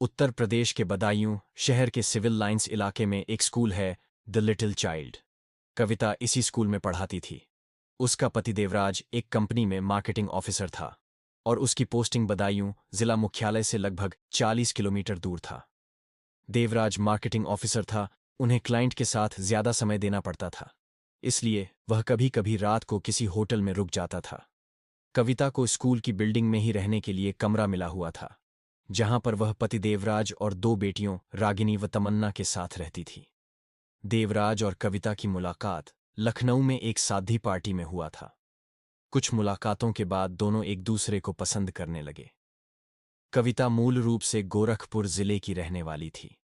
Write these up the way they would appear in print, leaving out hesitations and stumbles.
उत्तर प्रदेश के बदायूं शहर के सिविल लाइंस इलाके में एक स्कूल है, द लिटिल चाइल्ड। कविता इसी स्कूल में पढ़ाती थी। उसका पति देवराज एक कंपनी में मार्केटिंग ऑफिसर था और उसकी पोस्टिंग बदायूं जिला मुख्यालय से लगभग 40 किलोमीटर दूर था। देवराज मार्केटिंग ऑफिसर था, उन्हें क्लाइंट के साथ ज्यादा समय देना पड़ता था, इसलिए वह कभी कभी रात को किसी होटल में रुक जाता था। कविता को स्कूल की बिल्डिंग में ही रहने के लिए कमरा मिला हुआ था, जहां पर वह पति देवराज और दो बेटियों रागिनी व तमन्ना के साथ रहती थी। देवराज और कविता की मुलाकात लखनऊ में एक शादी पार्टी में हुआ था। कुछ मुलाकातों के बाद दोनों एक दूसरे को पसंद करने लगे। कविता मूल रूप से गोरखपुर जिले की रहने वाली थी।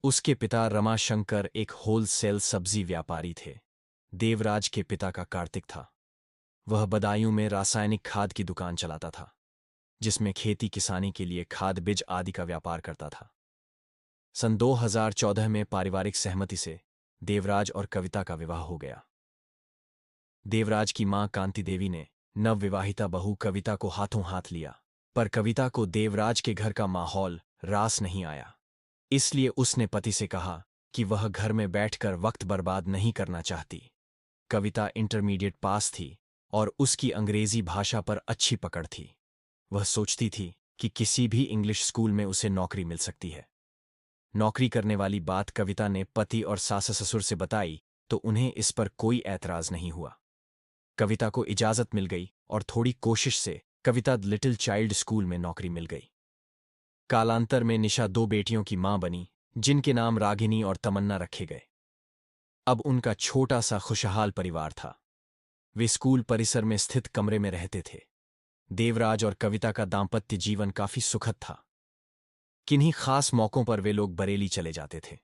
उसके पिता रमाशंकर एक होलसेल सब्जी व्यापारी थे। देवराज के पिता का कार्तिक था। वह बदायूं में रासायनिक खाद की दुकान चलाता था, जिसमें खेती किसानी के लिए खाद बीज आदि का व्यापार करता था। सन 2014 में पारिवारिक सहमति से देवराज और कविता का विवाह हो गया। देवराज की मां कांति देवी ने नवविवाहिता बहू कविता को हाथों हाथ लिया, पर कविता को देवराज के घर का माहौल रास नहीं आया। इसलिए उसने पति से कहा कि वह घर में बैठकर वक्त बर्बाद नहीं करना चाहती। कविता इंटरमीडिएट पास थी और उसकी अंग्रेजी भाषा पर अच्छी पकड़ थी। वह सोचती थी कि किसी भी इंग्लिश स्कूल में उसे नौकरी मिल सकती है। नौकरी करने वाली बात कविता ने पति और सास ससुर से बताई तो उन्हें इस पर कोई ऐतराज नहीं हुआ। कविता को इजाजत मिल गई और थोड़ी कोशिश से कविता लिटिल चाइल्ड स्कूल में नौकरी मिल गई। कालांतर में निशा दो बेटियों की मां बनी, जिनके नाम रागिनी और तमन्ना रखे गए। अब उनका छोटा सा खुशहाल परिवार था। वे स्कूल परिसर में स्थित कमरे में रहते थे। देवराज और कविता का दाम्पत्य जीवन काफी सुखद था। किन्हीं खास मौकों पर वे लोग बरेली चले जाते थे।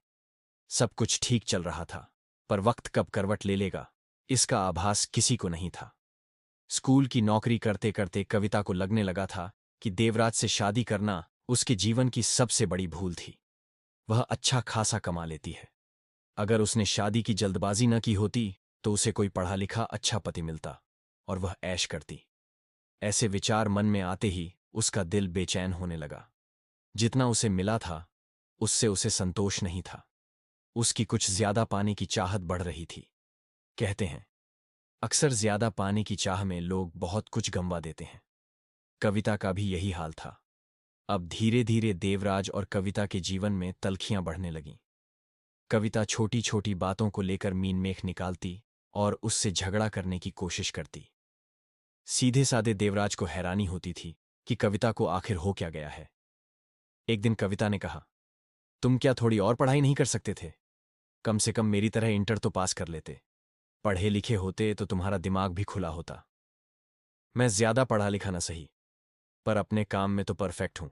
सब कुछ ठीक चल रहा था, पर वक्त कब करवट ले लेगा, इसका आभास किसी को नहीं था। स्कूल की नौकरी करते करते कविता को लगने लगा था कि देवराज से शादी करना उसके जीवन की सबसे बड़ी भूल थी। वह अच्छा खासा कमा लेती है। अगर उसने शादी की जल्दबाजी न की होती तो उसे कोई पढ़ा लिखा अच्छा पति मिलता और वह ऐश करती। ऐसे विचार मन में आते ही उसका दिल बेचैन होने लगा। जितना उसे मिला था उससे उसे संतोष नहीं था। उसकी कुछ ज्यादा पाने की चाहत बढ़ रही थी। कहते हैं, अक्सर ज्यादा पाने की चाह में लोग बहुत कुछ गंवा देते हैं। कविता का भी यही हाल था। अब धीरे धीरे देवराज और कविता के जीवन में तल्खियां बढ़ने लगीं। कविता छोटी छोटी बातों को लेकर मीन मेख निकालती और उससे झगड़ा करने की कोशिश करती। सीधे साधे देवराज को हैरानी होती थी कि कविता को आखिर हो क्या गया है। एक दिन कविता ने कहा, तुम क्या थोड़ी और पढ़ाई नहीं कर सकते थे? कम से कम मेरी तरह इंटर तो पास कर लेते। पढ़े लिखे होते तो तुम्हारा दिमाग भी खुला होता। मैं ज्यादा पढ़ा लिखा ना सही, पर अपने काम में तो परफेक्ट हूं।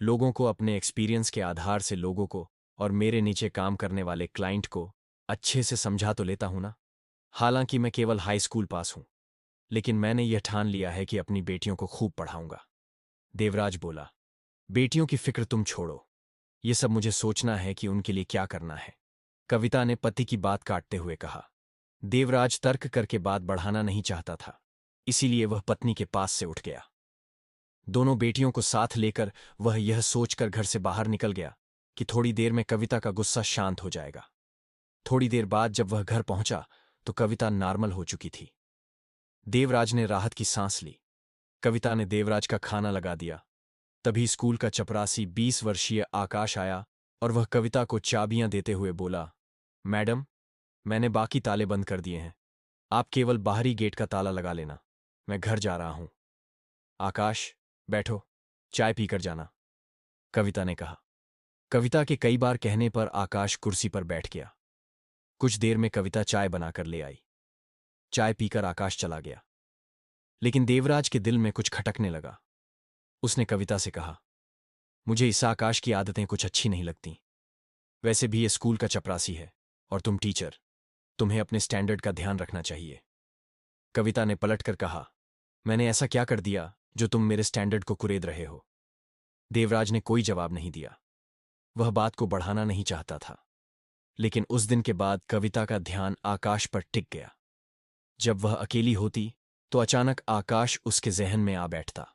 लोगों को अपने एक्सपीरियंस के आधार से लोगों को और मेरे नीचे काम करने वाले क्लाइंट को अच्छे से समझा तो लेता हूं ना। हालांकि मैं केवल हाई स्कूल पास हूं, लेकिन मैंने यह ठान लिया है कि अपनी बेटियों को खूब पढ़ाऊंगा। देवराज बोला, बेटियों की फिक्र तुम छोड़ो, ये सब मुझे सोचना है कि उनके लिए क्या करना है। कविता ने पति की बात काटते हुए कहा। देवराज तर्क करके बात बढ़ाना नहीं चाहता था, इसीलिए वह पत्नी के पास से उठ गया। दोनों बेटियों को साथ लेकर वह यह सोचकर घर से बाहर निकल गया कि थोड़ी देर में कविता का गुस्सा शांत हो जाएगा। थोड़ी देर बाद जब वह घर पहुंचा तो कविता नॉर्मल हो चुकी थी। देवराज ने राहत की सांस ली। कविता ने देवराज का खाना लगा दिया। तभी स्कूल का चपरासी 20 वर्षीय आकाश आया और वह कविता को चाबियां देते हुए बोला, मैडम, मैंने बाकी ताले बंद कर दिए हैं, आप केवल बाहरी गेट का ताला लगा लेना, मैं घर जा रहा हूं। आकाश, बैठो, चाय पीकर जाना, कविता ने कहा। कविता के कई बार कहने पर आकाश कुर्सी पर बैठ गया। कुछ देर में कविता चाय बनाकर ले आई। चाय पीकर आकाश चला गया, लेकिन देवराज के दिल में कुछ खटकने लगा। उसने कविता से कहा, मुझे इस आकाश की आदतें कुछ अच्छी नहीं लगती। वैसे भी ये स्कूल का चपरासी है और तुम टीचर, तुम्हें अपने स्टैंडर्ड का ध्यान रखना चाहिए। कविता ने पलटकर कहा, मैंने ऐसा क्या कर दिया जो तुम मेरे स्टैंडर्ड को कुरेद रहे हो? देवराज ने कोई जवाब नहीं दिया। वह बात को बढ़ाना नहीं चाहता था, लेकिन उस दिन के बाद कविता का ध्यान आकाश पर टिक गया। जब वह अकेली होती तो अचानक आकाश उसके जहन में आ बैठता।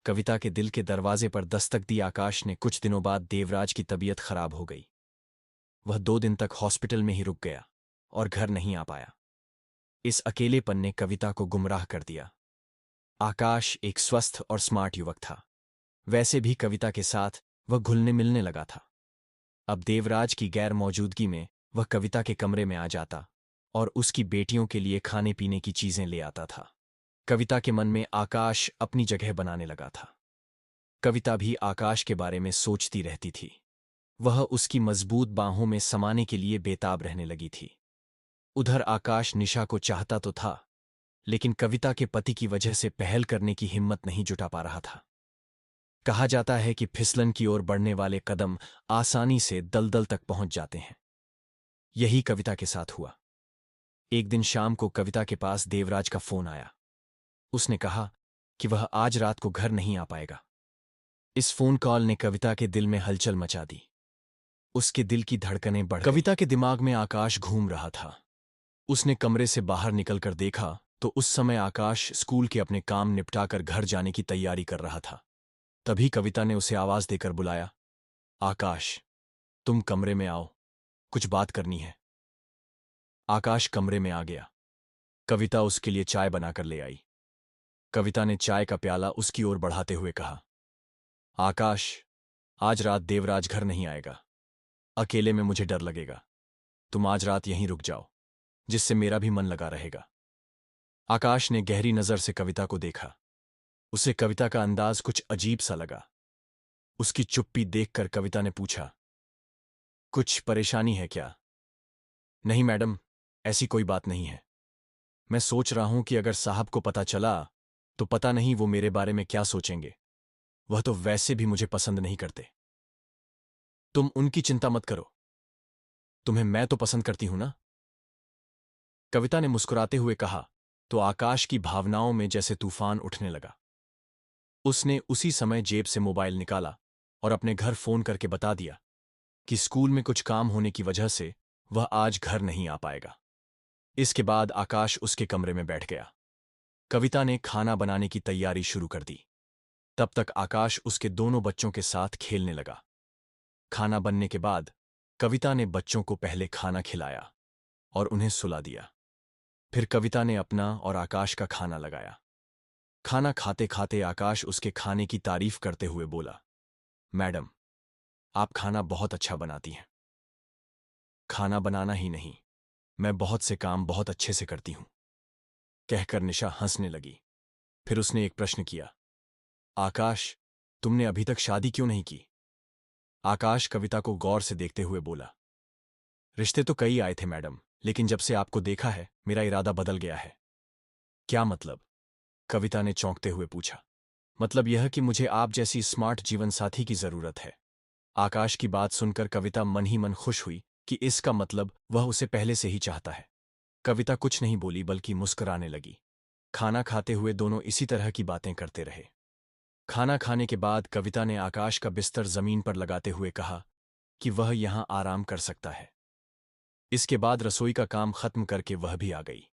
कविता के दिल के दरवाजे पर दस्तक दी आकाश ने कुछ दिनों बाद देवराज की तबीयत खराब हो गई। वह 2 दिन तक हॉस्पिटल में ही रुक गया और घर नहीं आ पाया। इस अकेलेपन ने कविता को गुमराह कर दिया। आकाश एक स्वस्थ और स्मार्ट युवक था। वैसे भी कविता के साथ वह घुलने मिलने लगा था। अब देवराज की गैर मौजूदगी में वह कविता के कमरे में आ जाता और उसकी बेटियों के लिए खाने पीने की चीजें ले आता था। कविता के मन में आकाश अपनी जगह बनाने लगा था। कविता भी आकाश के बारे में सोचती रहती थी। वह उसकी मजबूत बाहों में समाने के लिए बेताब रहने लगी थी। उधर आकाश निशा को चाहता तो था, लेकिन कविता के पति की वजह से पहल करने की हिम्मत नहीं जुटा पा रहा था। कहा जाता है कि फिसलन की ओर बढ़ने वाले कदम आसानी से दलदल तक पहुंच जाते हैं। यही कविता के साथ हुआ। एक दिन शाम को कविता के पास देवराज का फोन आया। उसने कहा कि वह आज रात को घर नहीं आ पाएगा। इस फोन कॉल ने कविता के दिल में हलचल मचा दी। उसके दिल की धड़कनें बढ़ गईं। कविता के दिमाग में आकाश घूम रहा था। उसने कमरे से बाहर निकलकर देखा तो उस समय आकाश स्कूल के अपने काम निपटाकर घर जाने की तैयारी कर रहा था। तभी कविता ने उसे आवाज देकर बुलाया, आकाश, तुम कमरे में आओ, कुछ बात करनी है। आकाश कमरे में आ गया। कविता उसके लिए चाय बनाकर ले आई। कविता ने चाय का प्याला उसकी ओर बढ़ाते हुए कहा, आकाश, आज रात देवराज घर नहीं आएगा। अकेले में मुझे डर लगेगा। तुम आज रात यहीं रुक जाओ, जिससे मेरा भी मन लगा रहेगा। आकाश ने गहरी नजर से कविता को देखा। उसे कविता का अंदाज कुछ अजीब सा लगा। उसकी चुप्पी देखकर कविता ने पूछा, कुछ परेशानी है क्या? नहीं मैडम, ऐसी कोई बात नहीं है। मैं सोच रहा हूं कि अगर साहब को पता चला तो पता नहीं वो मेरे बारे में क्या सोचेंगे। वह तो वैसे भी मुझे पसंद नहीं करते। तुम उनकी चिंता मत करो। तुम्हें मैं तो पसंद करती हूं ना? कविता ने मुस्कुराते हुए कहा तो आकाश की भावनाओं में जैसे तूफान उठने लगा। उसने उसी समय जेब से मोबाइल निकाला और अपने घर फोन करके बता दिया कि स्कूल में कुछ काम होने की वजह से वह आज घर नहीं आ पाएगा। इसके बाद आकाश उसके कमरे में बैठ गया। कविता ने खाना बनाने की तैयारी शुरू कर दी। तब तक आकाश उसके दोनों बच्चों के साथ खेलने लगा। खाना बनने के बाद कविता ने बच्चों को पहले खाना खिलाया और उन्हें सुला दिया। फिर कविता ने अपना और आकाश का खाना लगाया। खाना खाते खाते आकाश उसके खाने की तारीफ करते हुए बोला, मैडम, आप खाना बहुत अच्छा बनाती हैं। खाना बनाना ही नहीं, मैं बहुत से काम बहुत अच्छे से करती हूं, कहकर निशा हंसने लगी। फिर उसने एक प्रश्न किया, आकाश, तुमने अभी तक शादी क्यों नहीं की? आकाश कविता को गौर से देखते हुए बोला, रिश्ते तो कई आए थे मैडम, लेकिन जब से आपको देखा है मेरा इरादा बदल गया है। क्या मतलब? कविता ने चौंकते हुए पूछा। मतलब यह कि मुझे आप जैसी स्मार्ट जीवन साथी की जरूरत है। आकाश की बात सुनकर कविता मन ही मन खुश हुई कि इसका मतलब वह उसे पहले से ही चाहता है। कविता कुछ नहीं बोली बल्कि मुस्कुराने लगी। खाना खाते हुए दोनों इसी तरह की बातें करते रहे। खाना खाने के बाद कविता ने आकाश का बिस्तर जमीन पर लगाते हुए कहा कि वह यहां आराम कर सकता है। इसके बाद रसोई का काम खत्म करके वह भी आ गई।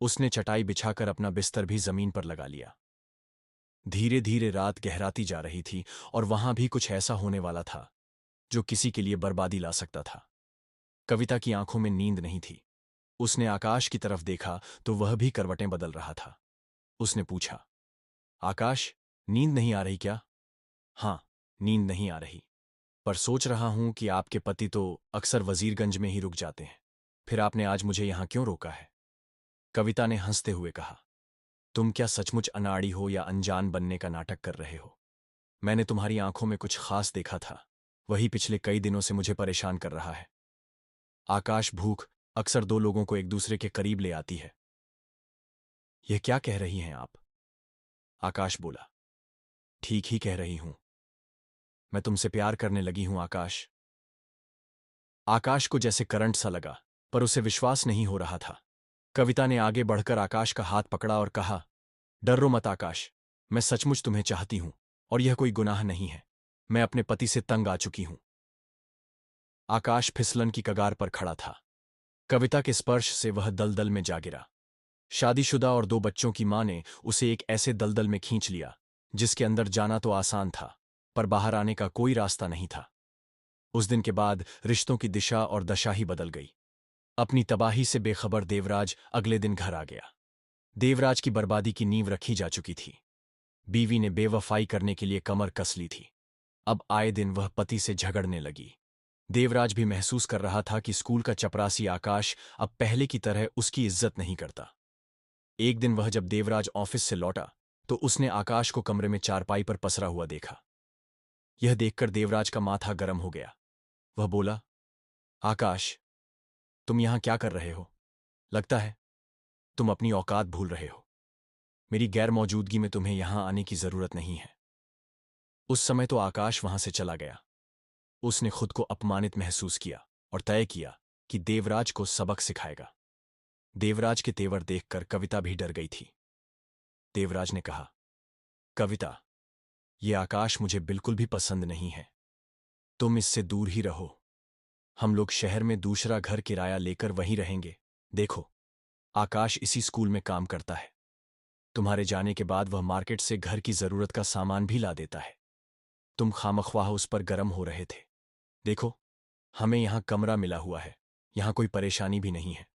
उसने चटाई बिछाकर अपना बिस्तर भी जमीन पर लगा लिया। धीरे धीरे रात गहराती जा रही थी और वहां भी कुछ ऐसा होने वाला था जो किसी के लिए बर्बादी ला सकता था। कविता की आंखों में नींद नहीं थी। उसने आकाश की तरफ देखा तो वह भी करवटें बदल रहा था। उसने पूछा, आकाश, नींद नहीं आ रही क्या? हाँ, नींद नहीं आ रही, पर सोच रहा हूं कि आपके पति तो अक्सर वजीरगंज में ही रुक जाते हैं। फिर आपने आज मुझे यहां क्यों रोका है? कविता ने हंसते हुए कहा, तुम क्या सचमुच अनाड़ी हो या अनजान बनने का नाटक कर रहे हो? मैंने तुम्हारी आंखों में कुछ खास देखा था, वही पिछले कई दिनों से मुझे परेशान कर रहा है। आकाश, भूख अक्सर दो लोगों को एक दूसरे के करीब ले आती है। यह क्या कह रही हैं आप? आकाश बोला, ठीक ही कह रही हूं। मैं तुमसे प्यार करने लगी हूं आकाश। आकाश को जैसे करंट सा लगा, पर उसे विश्वास नहीं हो रहा था। कविता ने आगे बढ़कर आकाश का हाथ पकड़ा और कहा, डरो मत आकाश, मैं सचमुच तुम्हें चाहती हूं और यह कोई गुनाह नहीं है। मैं अपने पति से तंग आ चुकी हूं। आकाश फिसलन की कगार पर खड़ा था। कविता के स्पर्श से वह दलदल में जा गिरा। शादीशुदा और 2 बच्चों की मां ने उसे एक ऐसे दलदल में खींच लिया जिसके अंदर जाना तो आसान था, पर बाहर आने का कोई रास्ता नहीं था। उस दिन के बाद रिश्तों की दिशा और दशा ही बदल गई। अपनी तबाही से बेखबर देवराज अगले दिन घर आ गया। देवराज की बर्बादी की नींव रखी जा चुकी थी। बीवी ने बेवफाई करने के लिए कमर कस ली थी। अब आए दिन वह पति से झगड़ने लगी। देवराज भी महसूस कर रहा था कि स्कूल का चपरासी आकाश अब पहले की तरह उसकी इज्जत नहीं करता। एक दिन वह जब देवराज ऑफिस से लौटा तो उसने आकाश को कमरे में चारपाई पर पसरा हुआ देखा। यह देखकर देवराज का माथा गर्म हो गया। वह बोला, आकाश, तुम यहां क्या कर रहे हो? लगता है तुम अपनी औकात भूल रहे हो। मेरी गैर मौजूदगी में तुम्हें यहां आने की जरूरत नहीं है। उस समय तो आकाश वहां से चला गया। उसने खुद को अपमानित महसूस किया और तय किया कि देवराज को सबक सिखाएगा। देवराज के तेवर देखकर कविता भी डर गई थी। देवराज ने कहा, कविता, यह आकाश मुझे बिल्कुल भी पसंद नहीं है। तुम इससे दूर ही रहो। हम लोग शहर में दूसरा घर किराया लेकर वहीं रहेंगे। देखो, आकाश इसी स्कूल में काम करता है। तुम्हारे जाने के बाद वह मार्केट से घर की जरूरत का सामान भी ला देता है। तुम खामख्वाह उस पर गर्म हो रहे थे। देखो, हमें यहां कमरा मिला हुआ है, यहां कोई परेशानी भी नहीं है।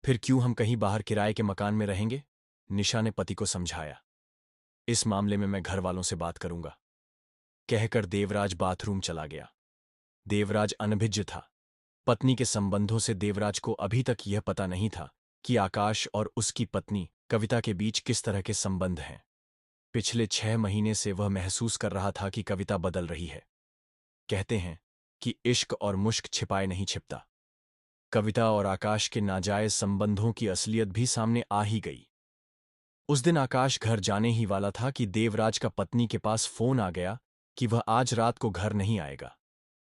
फिर क्यों हम कहीं बाहर किराए के मकान में रहेंगे? निशा ने पति को समझाया। इस मामले में मैं घर वालों से बात करूंगा, कहकर देवराज बाथरूम चला गया। देवराज अनभिज्ञ था। पत्नी के संबंधों से देवराज को अभी तक यह पता नहीं था कि आकाश और उसकी पत्नी कविता के बीच किस तरह के संबंध हैं। पिछले 6 महीने से वह महसूस कर रहा था कि कविता बदल रही है। कहते हैं कि इश्क और मुश्क छिपाए नहीं छिपता। कविता और आकाश के नाजायज संबंधों की असलियत भी सामने आ ही गई। उस दिन आकाश घर जाने ही वाला था कि देवराज का पत्नी के पास फोन आ गया कि वह आज रात को घर नहीं आएगा।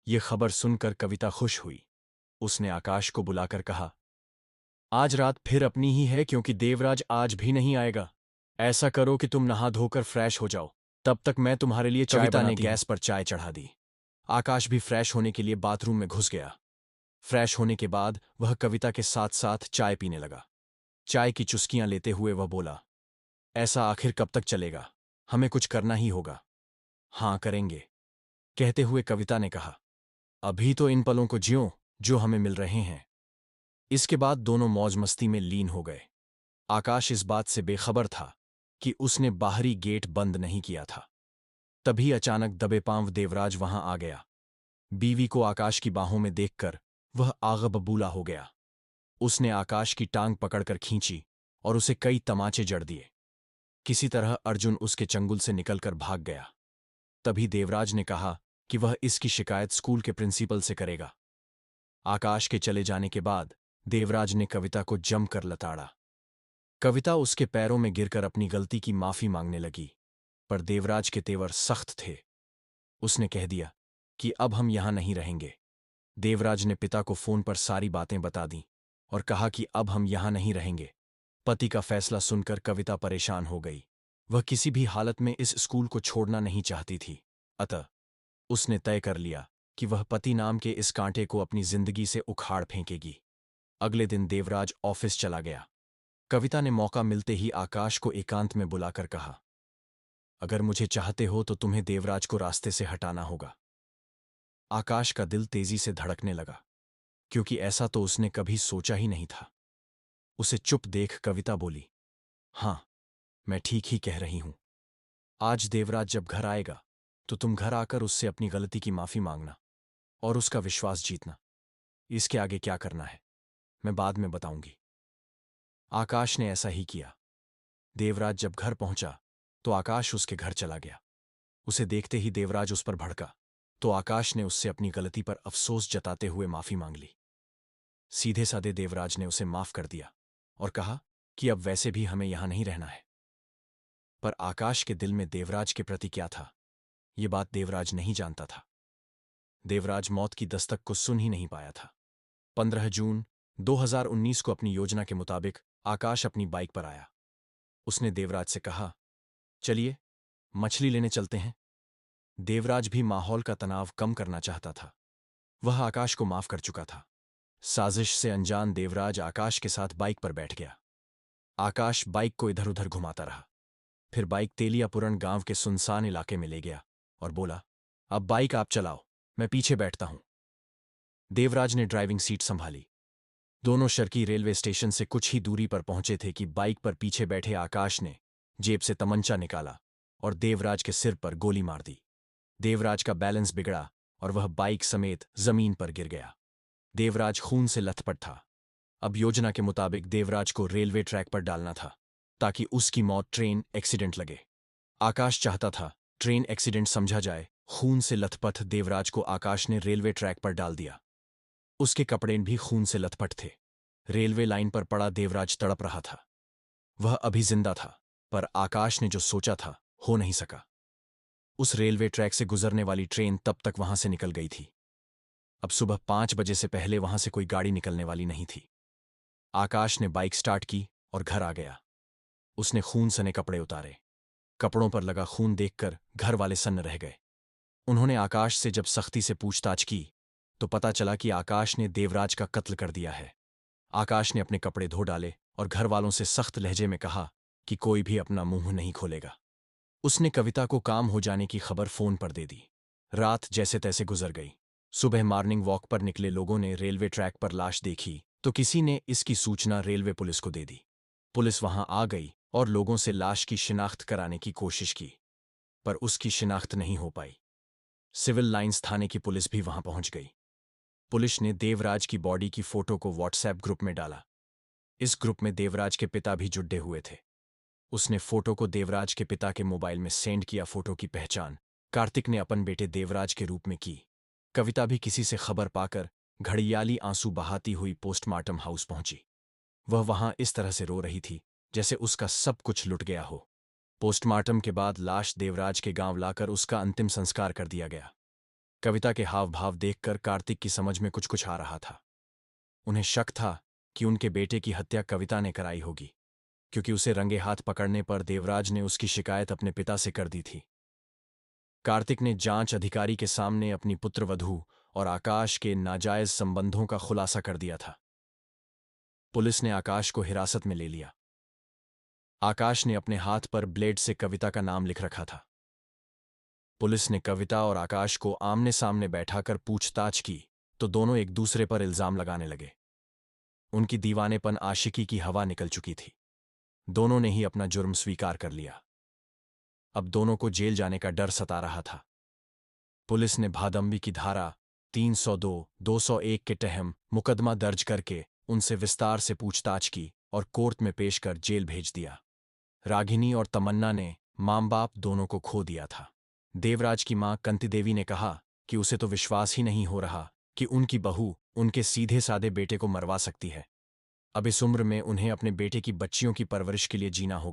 यह खबर सुनकर कविता खुश हुई। उसने आकाश को बुलाकर कहा, आज रात फिर अपनी ही है क्योंकि देवराज आज भी नहीं आएगा। ऐसा करो कि तुम नहा धोकर फ्रेश हो जाओ, तब तक मैं तुम्हारे लिए चाय बनाती हूं। कविता ने गैस पर चाय चढ़ा दी। आकाश भी फ्रेश होने के लिए बाथरूम में घुस गया। फ्रेश होने के बाद वह कविता के साथ साथ चाय पीने लगा। चाय की चुस्कियां लेते हुए वह बोला, ऐसा आखिर कब तक चलेगा? हमें कुछ करना ही होगा। हाँ, करेंगे, कहते हुए कविता ने कहा, अभी तो इन पलों को जियो जो हमें मिल रहे हैं। इसके बाद दोनों मौज मस्ती में लीन हो गए। आकाश इस बात से बेखबर था कि उसने बाहरी गेट बंद नहीं किया था। तभी अचानक दबे पांव देवराज वहां आ गया। बीवी को आकाश की बाहों में देखकर वह आग बबूला हो गया। उसने आकाश की टांग पकड़कर खींची और उसे कई तमाचे जड़ दिए। किसी तरह अर्जुन उसके चंगुल से निकलकर भाग गया। तभी देवराज ने कहा कि वह इसकी शिकायत स्कूल के प्रिंसिपल से करेगा। आकाश के चले जाने के बाद देवराज ने कविता को जमकर लताड़ा। कविता उसके पैरों में गिरकर अपनी गलती की माफी मांगने लगी, पर देवराज के तेवर सख्त थे। उसने कह दिया कि अब हम यहां नहीं रहेंगे। देवराज ने पिता को फोन पर सारी बातें बता दी और कहा कि अब हम यहां नहीं रहेंगे। पति का फैसला सुनकर कविता परेशान हो गई। वह किसी भी हालत में इस स्कूल को छोड़ना नहीं चाहती थी। अतः उसने तय कर लिया कि वह पति नाम के इस कांटे को अपनी जिंदगी से उखाड़ फेंकेगी। अगले दिन देवराज ऑफिस चला गया। कविता ने मौका मिलते ही आकाश को एकांत में बुलाकर कहा, अगर मुझे चाहते हो तो तुम्हें देवराज को रास्ते से हटाना होगा। आकाश का दिल तेजी से धड़कने लगा, क्योंकि ऐसा तो उसने कभी सोचा ही नहीं था। उसे चुप देख कविता बोली, हां, मैं ठीक ही कह रही हूं। आज देवराज जब घर आएगा तो तुम घर आकर उससे अपनी गलती की माफी मांगना और उसका विश्वास जीतना। इसके आगे क्या करना है मैं बाद में बताऊंगी। आकाश ने ऐसा ही किया। देवराज जब घर पहुंचा तो आकाश उसके घर चला गया। उसे देखते ही देवराज उस पर भड़का, तो आकाश ने उससे अपनी गलती पर अफसोस जताते हुए माफी मांग ली। सीधे साधे देवराज ने उसे माफ कर दिया और कहा कि अब वैसे भी हमें यहां नहीं रहना है। पर आकाश के दिल में देवराज के प्रति क्या था, ये बात देवराज नहीं जानता था। देवराज मौत की दस्तक को सुन ही नहीं पाया था। 15 जून 2019 को अपनी योजना के मुताबिक आकाश अपनी बाइक पर आया। उसने देवराज से कहा, चलिए मछली लेने चलते हैं। देवराज भी माहौल का तनाव कम करना चाहता था। वह आकाश को माफ कर चुका था। साजिश से अनजान देवराज आकाश के साथ बाइक पर बैठ गया। आकाश बाइक को इधर उधर घुमाता रहा। फिर बाइक तेलियापुरन गांव के सुनसान इलाके में ले गया और बोला, अब बाइक आप चलाओ, मैं पीछे बैठता हूं। देवराज ने ड्राइविंग सीट संभाली। दोनों शर्की रेलवे स्टेशन से कुछ ही दूरी पर पहुंचे थे कि बाइक पर पीछे बैठे आकाश ने जेब से तमंचा निकाला और देवराज के सिर पर गोली मार दी। देवराज का बैलेंस बिगड़ा और वह बाइक समेत जमीन पर गिर गया। देवराज खून से लथपथ था। अब योजना के मुताबिक देवराज को रेलवे ट्रैक पर डालना था ताकि उसकी मौत ट्रेन एक्सीडेंट लगे। आकाश चाहता था ट्रेन एक्सीडेंट समझा जाए। खून से लथपथ देवराज को आकाश ने रेलवे ट्रैक पर डाल दिया। उसके कपड़े भी खून से लथपथ थे। रेलवे लाइन पर पड़ा देवराज तड़प रहा था। वह अभी जिंदा था, पर आकाश ने जो सोचा था हो नहीं सका। उस रेलवे ट्रैक से गुजरने वाली ट्रेन तब तक वहां से निकल गई थी। अब सुबह 5 बजे से पहले वहां से कोई गाड़ी निकलने वाली नहीं थी। आकाश ने बाइक स्टार्ट की और घर आ गया। उसने खून सने कपड़े उतारे। कपड़ों पर लगा खून देखकर घर वाले सन्न रह गए। उन्होंने आकाश से जब सख्ती से पूछताछ की तो पता चला कि आकाश ने देवराज का कत्ल कर दिया है। आकाश ने अपने कपड़े धो डाले और घर वालों से सख्त लहजे में कहा कि कोई भी अपना मुंह नहीं खोलेगा। उसने कविता को काम हो जाने की खबर फोन पर दे दी। रात जैसे तैसे गुजर गई। सुबह मॉर्निंग वॉक पर निकले लोगों ने रेलवे ट्रैक पर लाश देखी तो किसी ने इसकी सूचना रेलवे पुलिस को दे दी। पुलिस वहां आ गई और लोगों से लाश की शिनाख्त कराने की कोशिश की, पर उसकी शिनाख्त नहीं हो पाई। सिविल लाइंस थाने की पुलिस भी वहां पहुंच गई। पुलिस ने देवराज की बॉडी की फोटो को व्हाट्सएप ग्रुप में डाला। इस ग्रुप में देवराज के पिता भी जुड़े हुए थे। उसने फोटो को देवराज के पिता के मोबाइल में सेंड किया। फोटो की पहचान कार्तिक ने अपन बेटे देवराज के रूप में की। कविता भी किसी से खबर पाकर घड़ियाली आंसू बहाती हुई पोस्टमार्टम हाउस पहुंची। वह वहां इस तरह से रो रही थी जैसे उसका सब कुछ लुट गया हो। पोस्टमार्टम के बाद लाश देवराज के गांव लाकर उसका अंतिम संस्कार कर दिया गया। कविता के हाव भाव देखकर कार्तिक की समझ में कुछ कुछ आ रहा था। उन्हें शक था कि उनके बेटे की हत्या कविता ने कराई होगी, क्योंकि उसे रंगे हाथ पकड़ने पर देवराज ने उसकी शिकायत अपने पिता से कर दी थी। कार्तिक ने जांच अधिकारी के सामने अपनी पुत्रवधू और आकाश के नाजायज संबंधों का खुलासा कर दिया था। पुलिस ने आकाश को हिरासत में ले लिया। आकाश ने अपने हाथ पर ब्लेड से कविता का नाम लिख रखा था। पुलिस ने कविता और आकाश को आमने सामने बैठाकर पूछताछ की तो दोनों एक दूसरे पर इल्जाम लगाने लगे। उनकी दीवानेपन आशिकी की हवा निकल चुकी थी। दोनों ने ही अपना जुर्म स्वीकार कर लिया। अब दोनों को जेल जाने का डर सता रहा था। पुलिस ने भादंबी की धारा 302, 201 के तहत मुकदमा दर्ज करके उनसे विस्तार से पूछताछ की और कोर्ट में पेश कर जेल भेज दिया। रागिनी और तमन्ना ने मां बाप दोनों को खो दिया था। देवराज की मां कंती देवी ने कहा कि उसे तो विश्वास ही नहीं हो रहा कि उनकी बहू उनके सीधे साधे बेटे को मरवा सकती है। अब इस उम्र में उन्हें अपने बेटे की बच्चियों की परवरिश के लिए जीना होगा।